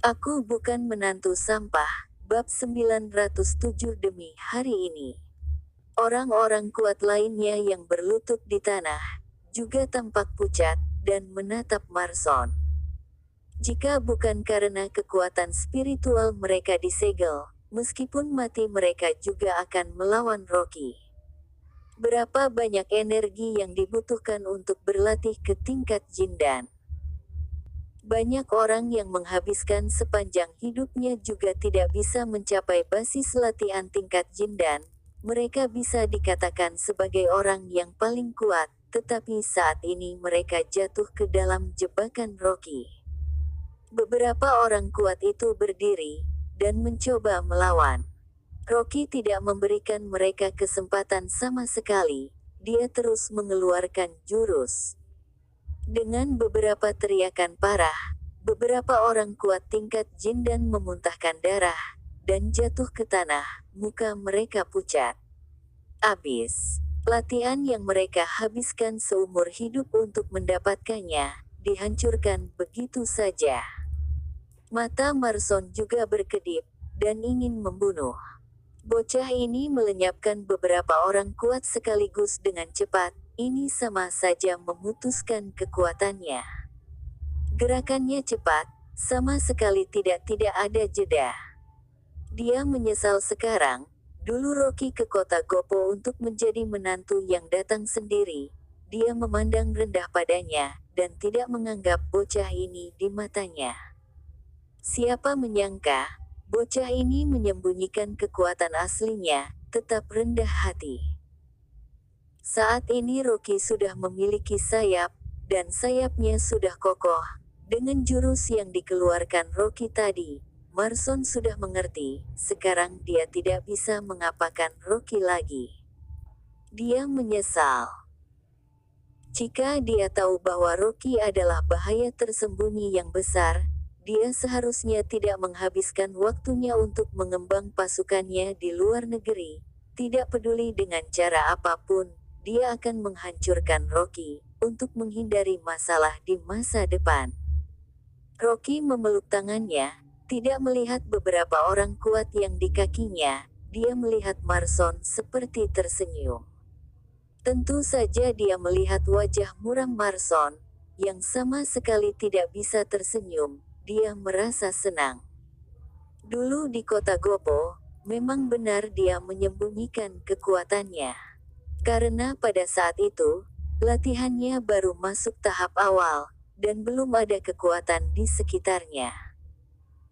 Aku bukan menantu sampah. Bab 907 demi hari ini. Orang-orang kuat lainnya yang berlutut di tanah, juga tampak pucat, dan menatap Marson. Jika bukan karena kekuatan spiritual mereka disegel, meskipun mati mereka juga akan melawan Rocky. Berapa banyak energi yang dibutuhkan untuk berlatih ke tingkat Jindan? Banyak orang yang menghabiskan sepanjang hidupnya juga tidak bisa mencapai basis latihan tingkat Jindan. Mereka bisa dikatakan sebagai orang yang paling kuat, tetapi saat ini mereka jatuh ke dalam jebakan Rocky. Beberapa orang kuat itu berdiri, dan mencoba melawan. Rocky tidak memberikan mereka kesempatan sama sekali. Dia terus mengeluarkan jurus. Dengan beberapa teriakan parah, beberapa orang kuat tingkat Jindan memuntahkan darah, dan jatuh ke tanah, muka mereka pucat. Abis. Latihan yang mereka habiskan seumur hidup untuk mendapatkannya, dihancurkan begitu saja. Mata Marson juga berkedip, dan ingin membunuh. Bocah ini melenyapkan beberapa orang kuat sekaligus dengan cepat. Ini sama saja memutuskan kekuatannya. Gerakannya cepat, sama sekali tidak ada jeda. Dia menyesal sekarang. Dulu Rocky ke kota Gopo untuk menjadi menantu yang datang sendiri. Dia memandang rendah padanya, dan tidak menganggap bocah ini di matanya. Siapa menyangka, bocah ini menyembunyikan kekuatan aslinya, tetap rendah hati. Saat ini Rocky sudah memiliki sayap, dan sayapnya sudah kokoh. Dengan jurus yang dikeluarkan Rocky tadi, Marson sudah mengerti, sekarang dia tidak bisa mengapakan Rocky lagi. Dia menyesal. Jika dia tahu bahwa Rocky adalah bahaya tersembunyi yang besar, dia seharusnya tidak menghabiskan waktunya untuk mengembang pasukannya di luar negeri. Tidak peduli dengan cara apapun, dia akan menghancurkan Rocky, untuk menghindari masalah di masa depan. Rocky memeluk tangannya, tidak melihat beberapa orang kuat yang di kakinya. Dia melihat Marson seperti tersenyum. Tentu saja dia melihat wajah muram Marson, yang sama sekali tidak bisa tersenyum. Dia merasa senang. Dulu di kota Gopo, memang benar dia menyembunyikan kekuatannya. Karena pada saat itu, latihannya baru masuk tahap awal, dan belum ada kekuatan di sekitarnya.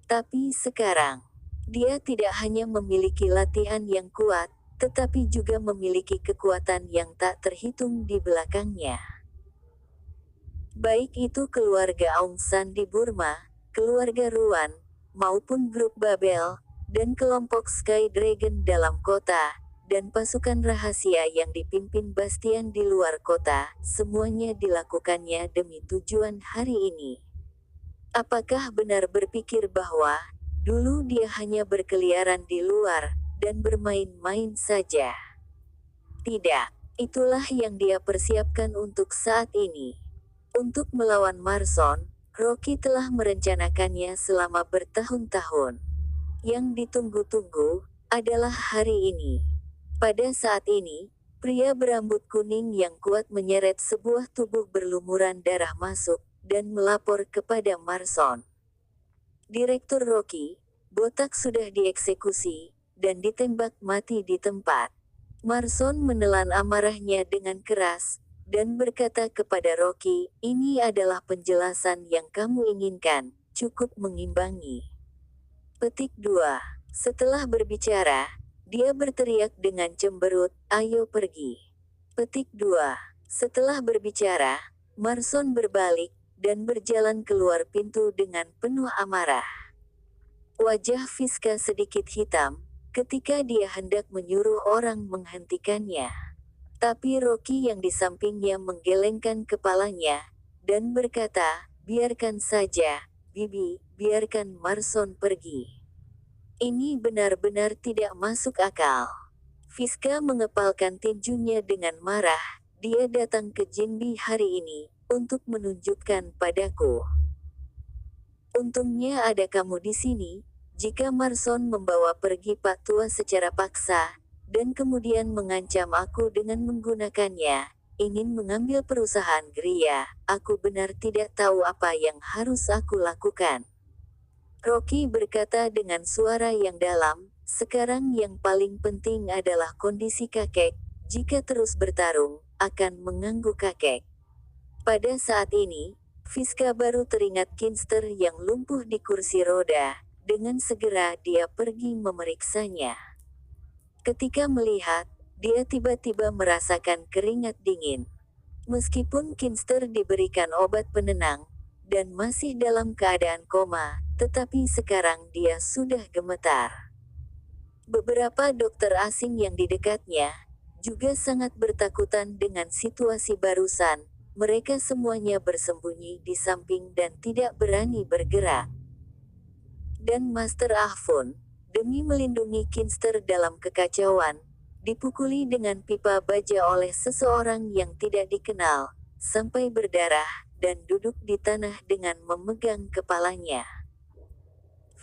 Tapi sekarang, dia tidak hanya memiliki latihan yang kuat, tetapi juga memiliki kekuatan yang tak terhitung di belakangnya. Baik itu keluarga Aung San di Burma, keluarga Ruan, maupun grup Babel, dan kelompok Sky Dragon dalam kota, dan pasukan rahasia yang dipimpin Bastian di luar kota, semuanya dilakukannya demi tujuan hari ini. Apakah benar berpikir bahwa, dulu dia hanya berkeliaran di luar, dan bermain-main saja? Tidak, itulah yang dia persiapkan untuk saat ini. Untuk melawan Marson, Rocky telah merencanakannya selama bertahun-tahun. Yang ditunggu-tunggu, adalah hari ini. Pada saat ini, pria berambut kuning yang kuat menyeret sebuah tubuh berlumuran darah masuk, dan melapor kepada Marson. Direktur Rocky, botak sudah dieksekusi, dan ditembak mati di tempat. Marson menelan amarahnya dengan keras, dan berkata kepada Rocky, ini adalah penjelasan yang kamu inginkan, cukup mengimbangi. Petik 2. Setelah berbicara, dia berteriak dengan cemberut, ayo pergi. Petik 2. Setelah berbicara, Marson berbalik, dan berjalan keluar pintu dengan penuh amarah. Wajah Fiska sedikit hitam, ketika dia hendak menyuruh orang menghentikannya. Tapi Rocky yang di sampingnya menggelengkan kepalanya, dan berkata, biarkan saja, Bibi, biarkan Marson pergi. Ini benar-benar tidak masuk akal. Fiska mengepalkan tinjunya dengan marah, dia datang ke Jinbi hari ini, untuk menunjukkan padaku. Untungnya ada kamu di sini. Jika Marson membawa pergi Pak Tua secara paksa, dan kemudian mengancam aku dengan menggunakannya, ingin mengambil perusahaan Gria, aku benar tidak tahu apa yang harus aku lakukan. Rocky berkata dengan suara yang dalam, sekarang yang paling penting adalah kondisi kakek, jika terus bertarung, akan mengganggu kakek. Pada saat ini, Fiska baru teringat Kinster yang lumpuh di kursi roda. Dengan segera dia pergi memeriksanya. Ketika melihat, dia tiba-tiba merasakan keringat dingin. Meskipun Kinster diberikan obat penenang, dan masih dalam keadaan koma, tetapi sekarang dia sudah gemetar. Beberapa dokter asing yang di dekatnya, juga sangat bertakutan dengan situasi barusan. Mereka semuanya bersembunyi di samping dan tidak berani bergerak. Dan Master Ahfun, demi melindungi Kinster dalam kekacauan, dipukuli dengan pipa baja oleh seseorang yang tidak dikenal, sampai berdarah, dan duduk di tanah dengan memegang kepalanya.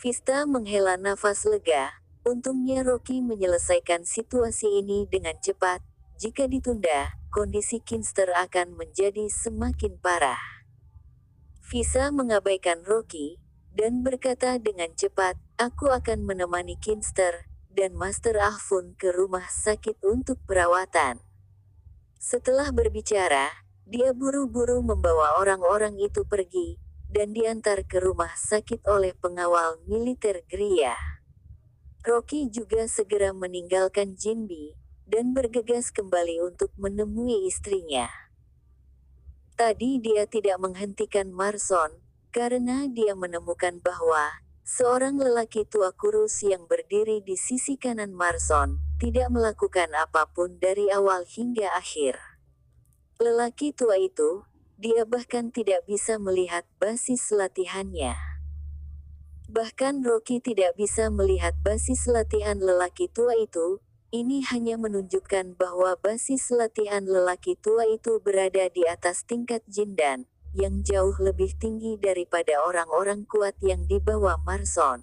Vista menghela nafas lega. Untungnya Rocky menyelesaikan situasi ini dengan cepat. Jika ditunda, kondisi Kinster akan menjadi semakin parah. Visa mengabaikan Rocky, dan berkata dengan cepat, aku akan menemani Kinster, dan Master Ahfun ke rumah sakit untuk perawatan. Setelah berbicara, dia buru-buru membawa orang-orang itu pergi, dan diantar ke rumah sakit oleh pengawal militer Gria. Rocky juga segera meninggalkan Jinbi, dan bergegas kembali untuk menemui istrinya. Tadi dia tidak menghentikan Marson, karena dia menemukan bahwa seorang lelaki tua kurus yang berdiri di sisi kanan Marson tidak melakukan apapun dari awal hingga akhir. Lelaki tua itu, dia bahkan tidak bisa melihat basis latihannya. Bahkan Rocky tidak bisa melihat basis latihan lelaki tua itu. Ini hanya menunjukkan bahwa basis latihan lelaki tua itu berada di atas tingkat Jindan, yang jauh lebih tinggi daripada orang-orang kuat yang dibawa Marson.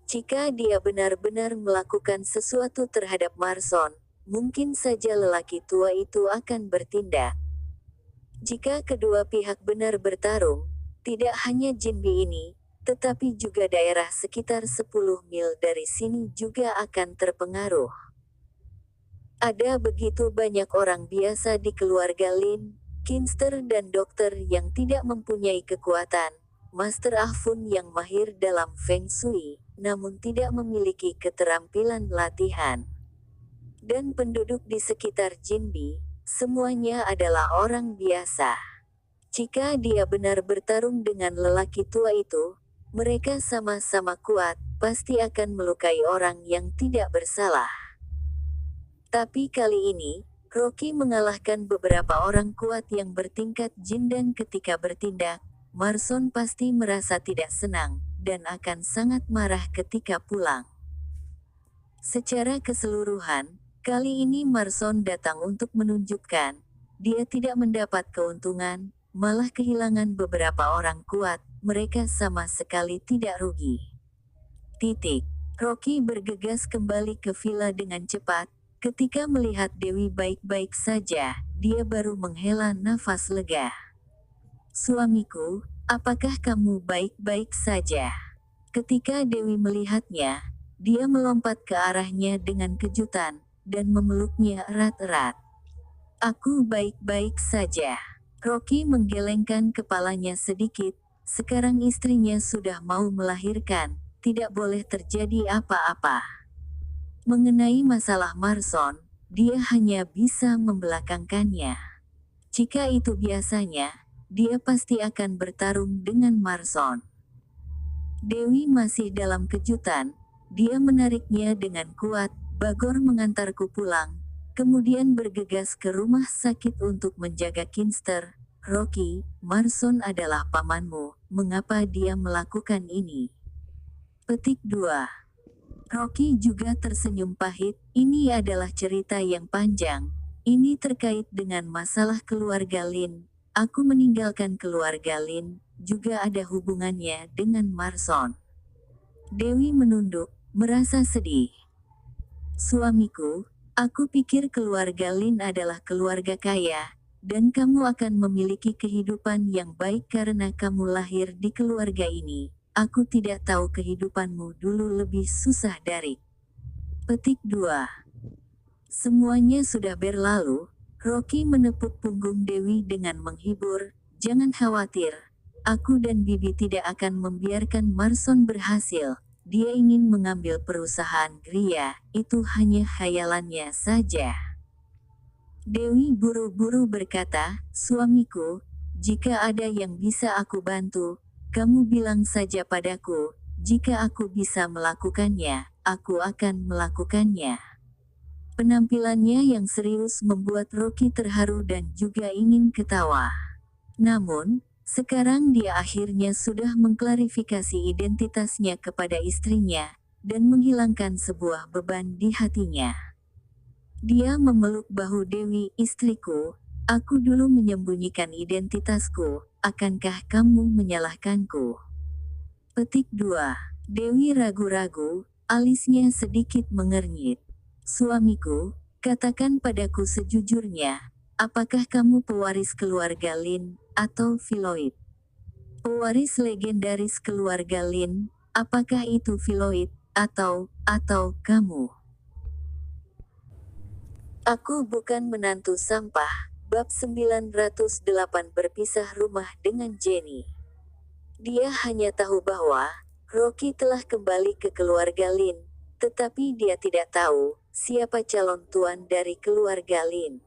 Jika dia benar-benar melakukan sesuatu terhadap Marson, mungkin saja lelaki tua itu akan bertindak. Jika kedua pihak benar bertarung, tidak hanya Jinbi ini, tetapi juga daerah sekitar 10 mil dari sini juga akan terpengaruh. Ada begitu banyak orang biasa di keluarga Lin, Kinster dan dokter yang tidak mempunyai kekuatan, Master Ahfun yang mahir dalam Feng Shui, namun tidak memiliki keterampilan latihan. Dan penduduk di sekitar Jinbi, semuanya adalah orang biasa. Jika dia benar bertarung dengan lelaki tua itu, mereka sama-sama kuat, pasti akan melukai orang yang tidak bersalah. Tapi kali ini, Rocky mengalahkan beberapa orang kuat yang bertingkat jin dan ketika bertindak, Marson pasti merasa tidak senang, dan akan sangat marah ketika pulang. Secara keseluruhan, kali ini Marson datang untuk menunjukkan, dia tidak mendapat keuntungan, malah kehilangan beberapa orang kuat, mereka sama sekali tidak rugi. Rocky bergegas kembali ke villa dengan cepat, ketika melihat Dewi baik-baik saja, dia baru menghela nafas lega. Suamiku, apakah kamu baik-baik saja? Ketika Dewi melihatnya, dia melompat ke arahnya dengan kejutan, dan memeluknya erat-erat. Aku baik-baik saja. Rocky menggelengkan kepalanya sedikit, sekarang istrinya sudah mau melahirkan, tidak boleh terjadi apa-apa. Mengenai masalah Marson, dia hanya bisa membelakangkannya. Jika itu biasanya, dia pasti akan bertarung dengan Marson. Dewi masih dalam kejutan, dia menariknya dengan kuat, Bagor mengantarku pulang, kemudian bergegas ke rumah sakit untuk menjaga Kinster. Rocky, Marson adalah pamanmu, mengapa dia melakukan ini? Petik 2. Rocky juga tersenyum pahit, ini adalah cerita yang panjang. Ini terkait dengan masalah keluarga Lin. aku meninggalkan keluarga Lin, juga ada hubungannya dengan Marson. Dewi menunduk, merasa sedih. Suamiku, aku pikir keluarga Lin adalah keluarga kaya, dan kamu akan memiliki kehidupan yang baik karena kamu lahir di keluarga ini. Aku tidak tahu kehidupanmu dulu lebih susah dari. Petik 2. Semuanya sudah berlalu. Rocky menepuk punggung Dewi dengan menghibur, jangan khawatir. Aku dan Bibi tidak akan membiarkan Marson berhasil. Dia ingin mengambil perusahaan Gria, itu hanya khayalannya saja. Dewi buru-buru berkata, suamiku, jika ada yang bisa aku bantu, kamu bilang saja padaku, jika aku bisa melakukannya, aku akan melakukannya. Penampilannya yang serius membuat Rocky terharu dan juga ingin ketawa. Namun, sekarang dia akhirnya sudah mengklarifikasi identitasnya kepada istrinya, dan menghilangkan sebuah beban di hatinya. Dia memeluk bahu Dewi, istriku, aku dulu menyembunyikan identitasku, akankah kamu menyalahkanku? Petik 2. Dewi ragu-ragu, alisnya sedikit mengernyit. Suamiku, katakan padaku sejujurnya, apakah kamu pewaris keluarga Lin, atau Filoid? Pewaris legendaris keluarga Lin, apakah itu Filoid, atau kamu? Aku bukan menantu sampah. Bab 908 berpisah rumah dengan Jenny. Dia hanya tahu bahwa Rocky telah kembali ke keluarga Lin, tetapi dia tidak tahu siapa calon tuan dari keluarga Lin.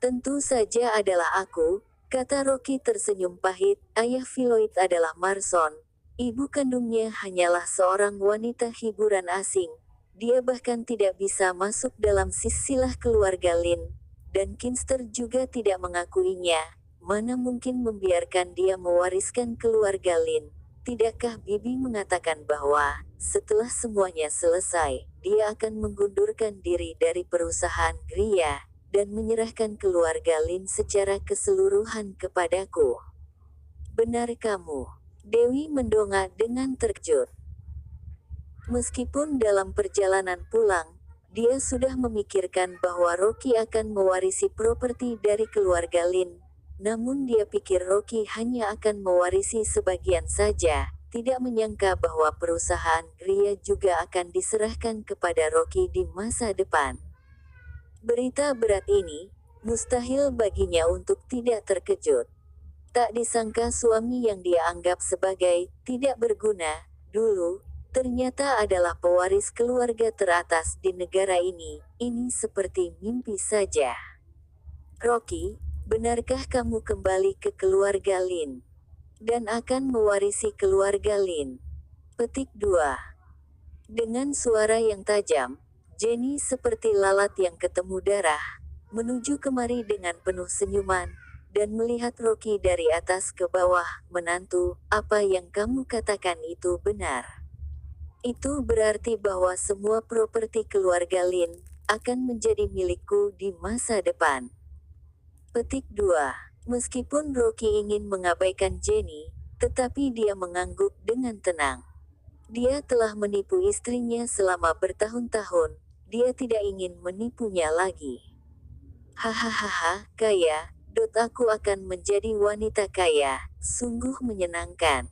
Tentu saja adalah aku, kata Rocky tersenyum pahit. Ayah Filoid adalah Marson. Ibu kandungnya hanyalah seorang wanita hiburan asing. Dia bahkan tidak bisa masuk dalam silsilah keluarga Lin. Dan Kinster juga tidak mengakuinya. Mana mungkin membiarkan dia mewariskan keluarga Lin? Tidakkah Bibi mengatakan bahwa, setelah semuanya selesai, dia akan mengundurkan diri dari perusahaan Gria, dan menyerahkan keluarga Lin secara keseluruhan kepadaku? Benar kamu. Dewi mendongak dengan terkejut. Meskipun dalam perjalanan pulang, dia sudah memikirkan bahwa Rocky akan mewarisi properti dari keluarga Lin. Namun dia pikir Rocky hanya akan mewarisi sebagian saja, tidak menyangka bahwa perusahaan Gria juga akan diserahkan kepada Rocky di masa depan. Berita berat ini, mustahil baginya untuk tidak terkejut. Tak disangka suami yang dia anggap sebagai tidak berguna dulu, ternyata adalah pewaris keluarga teratas di negara ini. Ini seperti mimpi saja. Rocky, benarkah kamu kembali ke keluarga Lin? Dan akan mewarisi keluarga Lin? Petik 2. Dengan suara yang tajam, Jenny seperti lalat yang ketemu darah, menuju kemari dengan penuh senyuman, dan melihat Rocky dari atas ke bawah. Menantu, apa yang kamu katakan itu benar. Itu berarti bahwa semua properti keluarga Lin akan menjadi milikku di masa depan. Petik 2. Meskipun Rocky ingin mengabaikan Jenny, tetapi dia mengangguk dengan tenang. Dia telah menipu istrinya selama bertahun-tahun, dia tidak ingin menipunya lagi. Hahaha, kaya, aku akan menjadi wanita kaya, sungguh menyenangkan.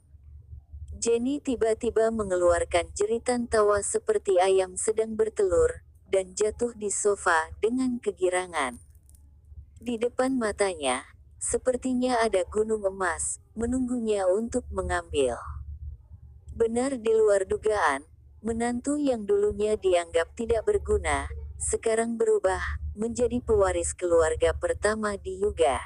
Jenny tiba-tiba mengeluarkan jeritan tawa seperti ayam sedang bertelur, dan jatuh di sofa dengan kegirangan. Di depan matanya, sepertinya ada gunung emas, menunggunya untuk mengambil. Benar di luar dugaan, menantu yang dulunya dianggap tidak berguna, sekarang berubah menjadi pewaris keluarga pertama di Yuga.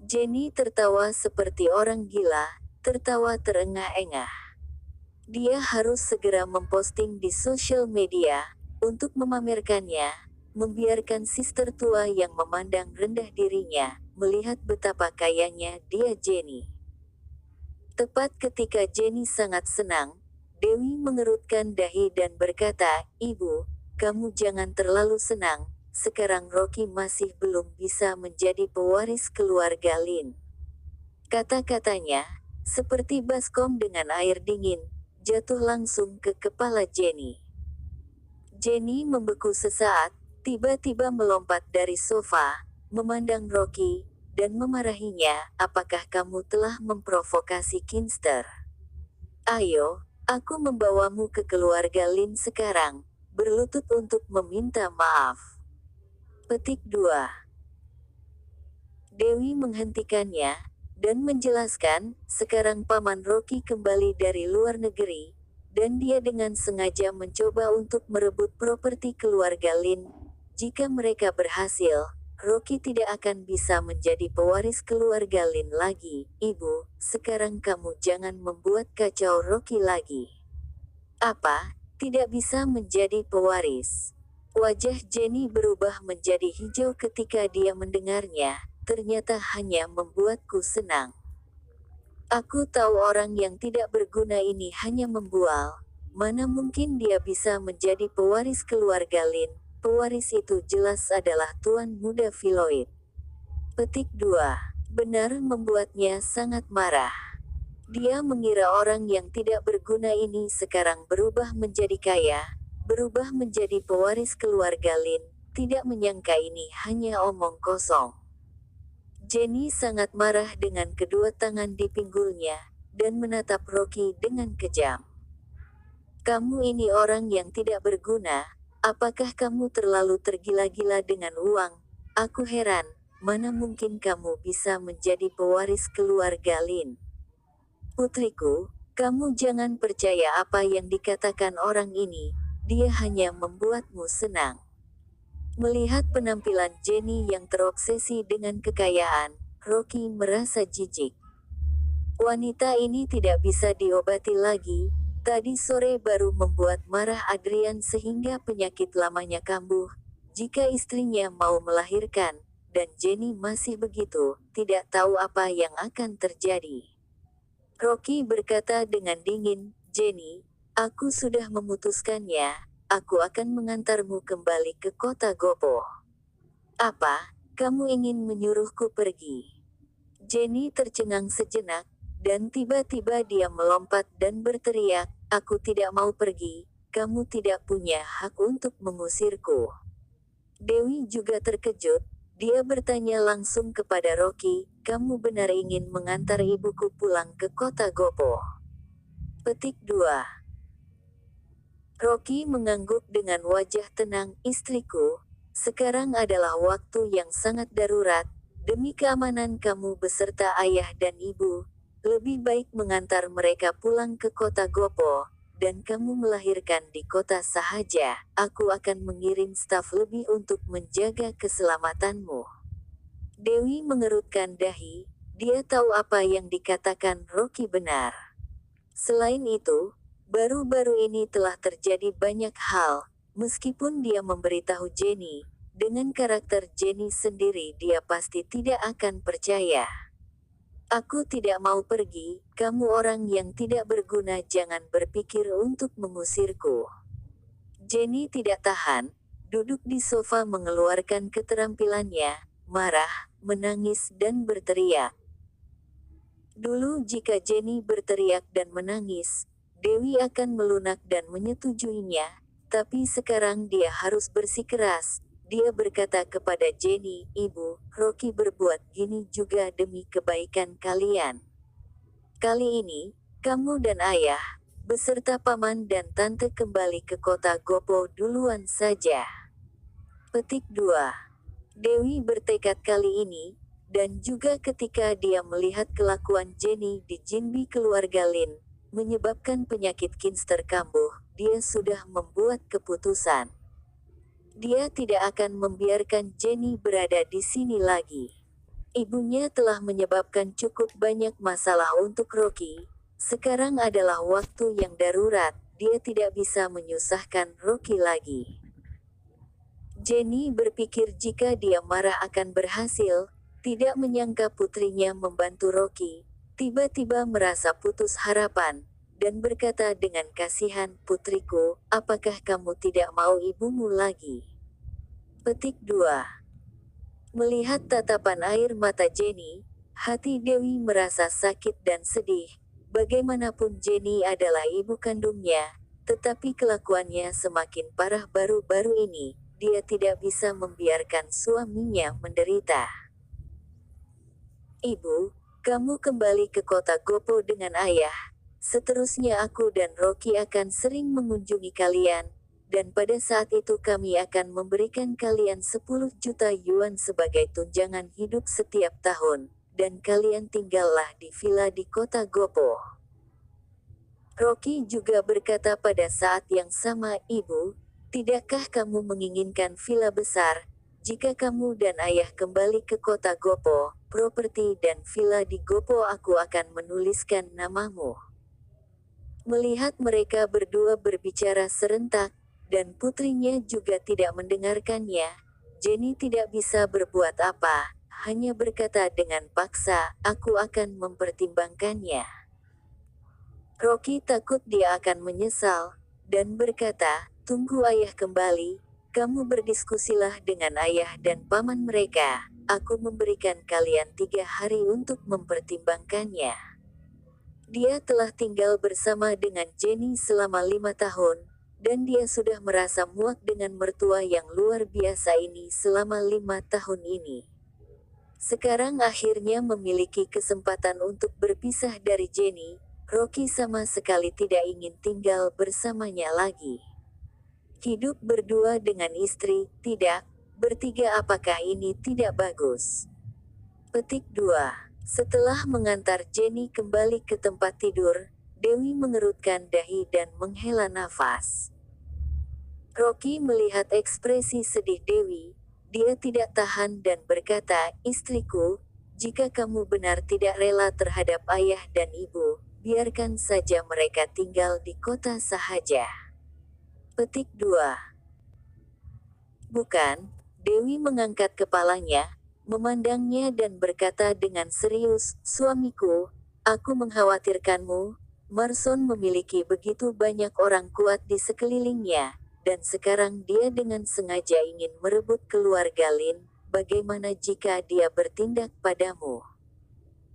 Jenny tertawa seperti orang gila, tertawa terengah-engah. Dia harus segera memposting di sosial media, untuk memamerkannya, membiarkan sister tua yang memandang rendah dirinya, melihat betapa kayanya dia Jenny. Tepat ketika Jenny sangat senang, Dewi mengerutkan dahi dan berkata, Ibu, kamu jangan terlalu senang, sekarang Rocky masih belum bisa menjadi pewaris keluarga Lin. Kata-katanya, seperti baskom dengan air dingin, jatuh langsung ke kepala Jenny. Jenny membeku sesaat, tiba-tiba melompat dari sofa, memandang Rocky, dan memarahinya, apakah kamu telah memprovokasi Kinster? Ayo, aku membawamu ke keluarga Lin sekarang, berlutut untuk meminta maaf. Petik 2. Dewi menghentikannya, dan menjelaskan, sekarang Paman Rocky kembali dari luar negeri, dan dia dengan sengaja mencoba untuk merebut properti keluarga Lin. Jika mereka berhasil, Rocky tidak akan bisa menjadi pewaris keluarga Lin lagi. Ibu, sekarang kamu jangan membuat kacau Rocky lagi. Apa, tidak bisa menjadi pewaris? Wajah Jenny berubah menjadi hijau ketika dia mendengarnya. Ternyata hanya membuatku senang. Aku tahu orang yang tidak berguna ini hanya membual. Mana mungkin dia bisa menjadi pewaris keluarga Lin? Pewaris itu jelas adalah Tuan Muda Filoid. Petik 2. Benar membuatnya sangat marah. Dia mengira orang yang tidak berguna ini sekarang berubah menjadi kaya, berubah menjadi pewaris keluarga Lin. Tidak menyangka ini hanya omong kosong. Jenny sangat marah dengan kedua tangan di pinggulnya, dan menatap Rocky dengan kejam. Kamu ini orang yang tidak berguna, apakah kamu terlalu tergila-gila dengan uang? Aku heran, mana mungkin kamu bisa menjadi pewaris keluarga Lin? Putriku, kamu jangan percaya apa yang dikatakan orang ini, dia hanya membuatmu senang. Melihat penampilan Jenny yang terobsesi dengan kekayaan, Rocky merasa jijik. Wanita ini tidak bisa diobati lagi, tadi sore baru membuat marah Adrian sehingga penyakit lamanya kambuh, jika istrinya mau melahirkan, dan Jenny masih begitu, tidak tahu apa yang akan terjadi. Rocky berkata dengan dingin, Jenny, aku sudah memutuskannya. Aku akan mengantarmu kembali ke kota Gopo. Apa, kamu ingin menyuruhku pergi? Jenny tercengang sejenak, dan tiba-tiba dia melompat dan berteriak, aku tidak mau pergi, kamu tidak punya hak untuk mengusirku. Dewi juga terkejut, dia bertanya langsung kepada Rocky, kamu benar ingin mengantar ibuku pulang ke kota Gopo? Petik 2. Rocky mengangguk dengan wajah tenang, istriku, sekarang adalah waktu yang sangat darurat, demi keamanan kamu beserta ayah dan ibu, lebih baik mengantar mereka pulang ke kota Gopo, dan kamu melahirkan di kota sahaja, aku akan mengirim staf lebih untuk menjaga keselamatanmu. Dewi mengerutkan dahi, dia tahu apa yang dikatakan Rocky benar. Selain itu, baru-baru ini telah terjadi banyak hal, meskipun dia memberitahu Jenny, dengan karakter Jenny sendiri dia pasti tidak akan percaya. Aku tidak mau pergi, kamu orang yang tidak berguna jangan berpikir untuk mengusirku. Jenny tidak tahan, duduk di sofa mengeluarkan keterampilannya, marah, menangis dan berteriak. Dulu jika Jenny berteriak dan menangis, Dewi akan melunak dan menyetujuinya, tapi sekarang dia harus bersikeras. Dia berkata kepada Jenny, Ibu, Rocky berbuat gini juga demi kebaikan kalian. Kali ini, kamu dan ayah, beserta paman dan tante kembali ke kota Gopo duluan saja. Petik 2. Dewi bertekad kali ini, dan juga ketika dia melihat kelakuan Jenny di Jinbi keluarga Lin, menyebabkan penyakit Kinster kambuh, dia sudah membuat keputusan. Dia tidak akan membiarkan Jenny berada di sini lagi. Ibunya telah menyebabkan cukup banyak masalah untuk Rocky. Sekarang adalah waktu yang darurat, dia tidak bisa menyusahkan Rocky lagi. Jenny berpikir jika dia marah akan berhasil, tidak menyangka putrinya membantu Rocky, tiba-tiba merasa putus harapan, dan berkata dengan kasihan, putriku, apakah kamu tidak mau ibumu lagi? Petik 2. Melihat tatapan air mata Jenny, hati Dewi merasa sakit dan sedih. Bagaimanapun Jenny adalah ibu kandungnya, tetapi kelakuannya semakin parah baru-baru ini. Dia tidak bisa membiarkan suaminya menderita. Ibu, kamu kembali ke kota Gopo dengan ayah. Seterusnya aku dan Rocky akan sering mengunjungi kalian, dan pada saat itu kami akan memberikan kalian 10 juta yuan sebagai tunjangan hidup setiap tahun, dan kalian tinggallah di villa di kota Gopo. Rocky juga berkata pada saat yang sama, Ibu, tidakkah kamu menginginkan villa besar? Jika kamu dan ayah kembali ke kota Gopo, properti dan villa di Gopo aku akan menuliskan namamu. Melihat mereka berdua berbicara serentak, dan putrinya juga tidak mendengarkannya, Jenny tidak bisa berbuat apa, hanya berkata dengan paksa, aku akan mempertimbangkannya. Rocky takut dia akan menyesal, dan berkata, tunggu ayah kembali, kamu berdiskusilah dengan ayah dan paman mereka, aku memberikan kalian 3 hari untuk mempertimbangkannya. Dia telah tinggal bersama dengan Jenny selama 5 tahun, dan dia sudah merasa muak dengan mertua yang luar biasa ini selama 5 tahun ini. Sekarang akhirnya memiliki kesempatan untuk berpisah dari Jenny, Rocky sama sekali tidak ingin tinggal bersamanya lagi. Hidup berdua dengan istri, tidak, bertiga apakah ini tidak bagus? Petik 2. Setelah mengantar Jenny kembali ke tempat tidur, Dewi mengerutkan dahi dan menghela nafas. Rocky melihat ekspresi sedih Dewi, dia tidak tahan dan berkata, istriku, jika kamu benar tidak rela terhadap ayah dan ibu, biarkan saja mereka tinggal di kota sahaja. Petik 2. Bukan, Dewi mengangkat kepalanya, memandangnya dan berkata dengan serius, suamiku, aku mengkhawatirkanmu, Marson memiliki begitu banyak orang kuat di sekelilingnya, dan sekarang dia dengan sengaja ingin merebut keluarga Lin, bagaimana jika dia bertindak padamu?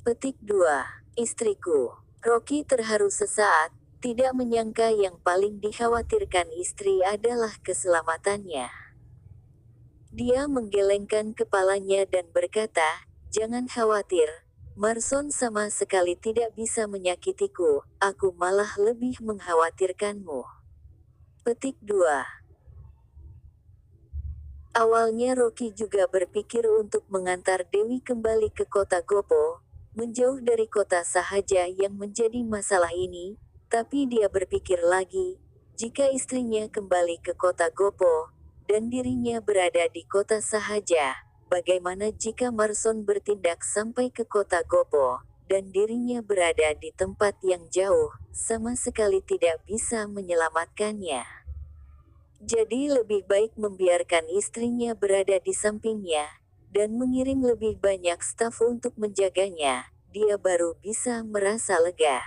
Petik 2. Istriku. Rocky terharu sesaat, tidak menyangka yang paling dikhawatirkan istri adalah keselamatannya. Dia menggelengkan kepalanya dan berkata, jangan khawatir, Marson sama sekali tidak bisa menyakitiku, aku malah lebih mengkhawatirkanmu. Petik 2. Awalnya Rocky juga berpikir untuk mengantar Dewi kembali ke kota Gopo, menjauh dari kota sahaja yang menjadi masalah ini, tapi dia berpikir lagi, jika istrinya kembali ke kota Gopo, dan dirinya berada di kota sahaja, bagaimana jika Marson bertindak sampai ke kota Gopo, dan dirinya berada di tempat yang jauh, sama sekali tidak bisa menyelamatkannya. Jadi lebih baik membiarkan istrinya berada di sampingnya, dan mengirim lebih banyak staf untuk menjaganya, dia baru bisa merasa lega.